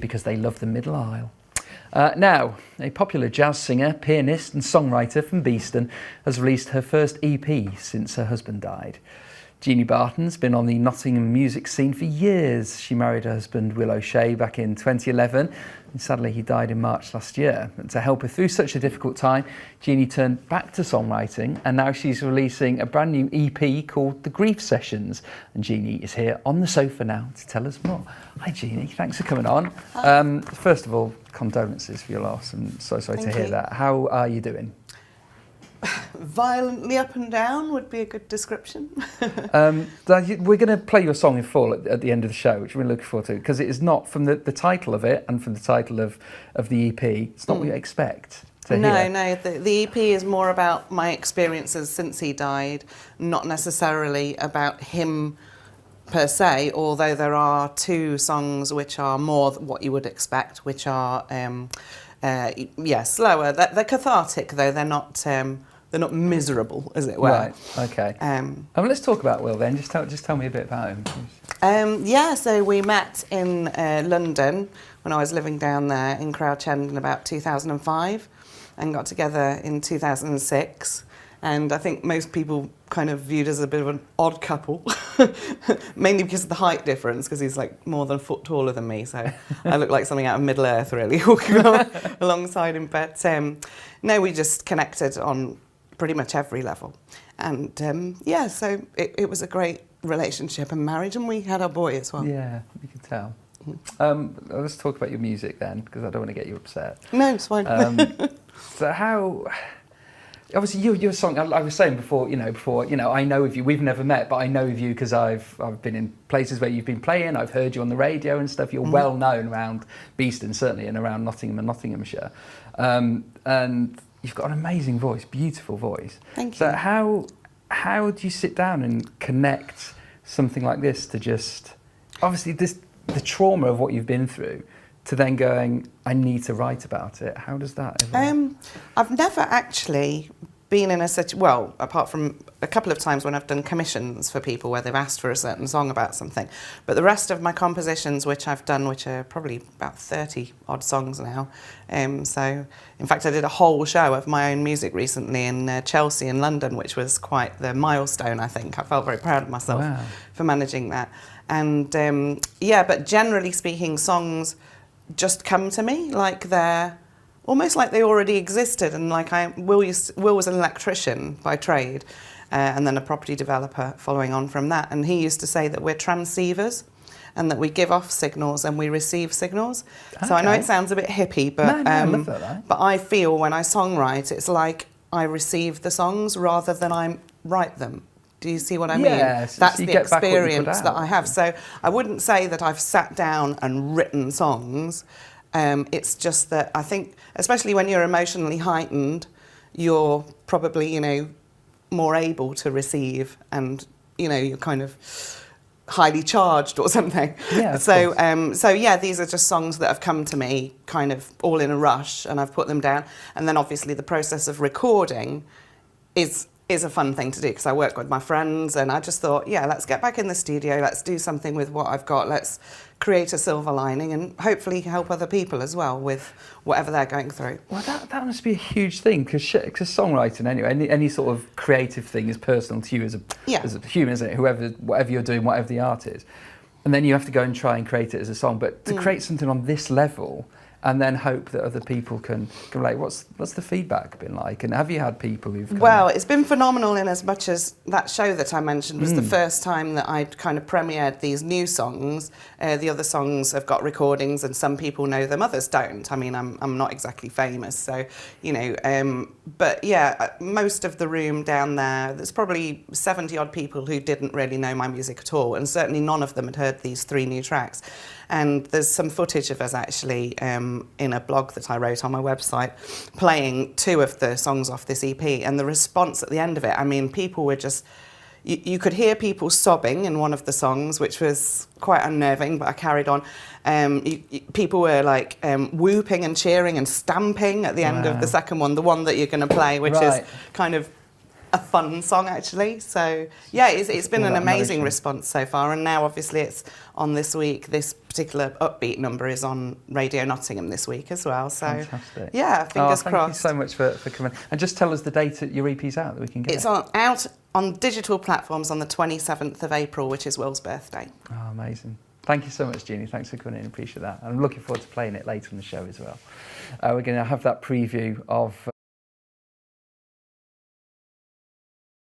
because they love the Middle Isle. Now, a popular jazz singer, pianist and songwriter from Beeston has released her first EP since her husband died. Jeannie Barton's been on the Nottingham music scene for years. She married her husband Will O'Shea back in 2011 and sadly he died in March last year. And to help her through such a difficult time, Jeannie turned back to songwriting and now she's releasing a brand new EP called The Grief Sessions. And Jeannie is here on the sofa now to tell us more. Hi Jeannie, thanks for coming on. First of all, condolences for your loss. I'm so sorry to hear that. How are you doing? Violently up and down would be a good description. We're going to play your song in full at the end of the show, which we're looking forward to, because it is not, from the title of it and from the title of the EP, it's not what you expect to hear. No, the EP is more about my experiences since he died, not necessarily about him per se, although there are two songs which are more what you would expect, which are slower. They're cathartic though. They're not miserable, as it were. Right. Okay. Let's talk about Will then. Just tell me a bit about him. So we met in London when I was living down there in Crouch End in about 2005, and got together in 2006. And I think most people kind of viewed as a bit of an odd couple, mainly because of the height difference, because he's like more than a foot taller than me, so I look like something out of Middle Earth, really, walking alongside him. But no, we just connected on pretty much every level. And so it was a great relationship and marriage, and we had our boy as well. Yeah, you can tell. Let's talk about your music then, because I don't want to get you upset. No, it's fine. So how... Obviously, your song. I was saying before, I know of you. We've never met, but I know of you because I've been in places where you've been playing. I've heard you on the radio and stuff. You're well known around Beeston, certainly, and around Nottingham and Nottinghamshire. And you've got an amazing voice, beautiful voice. Thank you. So how do you sit down and connect something like this to just obviously the trauma of what you've been through, to then going, I need to write about it? How does that evolve? I've never actually been in a well, apart from a couple of times when I've done commissions for people where they've asked for a certain song about something. But the rest of my compositions, which I've done, which are probably about 30 odd songs now. So, in fact, I did a whole show of my own music recently in Chelsea in London, which was quite the milestone, I think. I felt very proud of myself for managing that. And but generally speaking, songs just come to me like they're almost like they already existed, and like Will was an electrician by trade, and then a property developer following on from that, and he used to say that we're transceivers and that we give off signals and we receive signals. Okay. So I know it sounds a bit hippie, but I love that. But I feel when I songwrite, it's like I receive the songs rather than I write them. Do you see what I mean? Yes, that's the experience that I have. So I wouldn't say that I've sat down and written songs. It's just that I think, especially when you're emotionally heightened, you're probably, more able to receive, and, you're kind of highly charged or something. Yeah, so these are just songs that have come to me kind of all in a rush, and I've put them down. And then obviously the process of recording is a fun thing to do, because I work with my friends, and I just thought, let's get back in the studio, let's do something with what I've got, let's create a silver lining and hopefully help other people as well with whatever they're going through. Well, that must be a huge thing, because songwriting, anyway, any sort of creative thing is personal to you as a human, isn't it? Whatever you're doing, whatever the art is. And then you have to go and try and create it as a song. But to create something on this level, and then hope that other people can relate. What's the feedback been like? And have you had people who've... It's been phenomenal, in as much as that show that I mentioned was the first time that I'd kind of premiered these new songs. The other songs have got recordings, and some people know them, others don't. I mean, I'm not exactly famous, so, but yeah, most of the room down there's probably 70 odd people who didn't really know my music at all, and certainly none of them had heard these 3 new tracks. And there's some footage of us actually in a blog that I wrote on my website playing 2 of the songs off this EP, and the response at the end of it, I mean, people were just... You could hear people sobbing in one of the songs, which was quite unnerving, but I carried on. People were like whooping and cheering and stamping at the end of the second one, the one that you're going to play, which is kind of a fun song actually. So yeah, it's been all an that amazing emotion. response so far, and now obviously it's on this week. This particular upbeat number is on Radio Nottingham this week as well. So Fantastic. yeah, fingers thank crossed. you so much for coming. And just tell us the date that your EP's out that we can get It's it. out on digital platforms on the 27th of April, which is Will's birthday. Oh, amazing. Thank you so much, Jeannie. Thanks for coming in. Appreciate that. I'm looking forward to playing it later in the show as well. We're going to have that preview of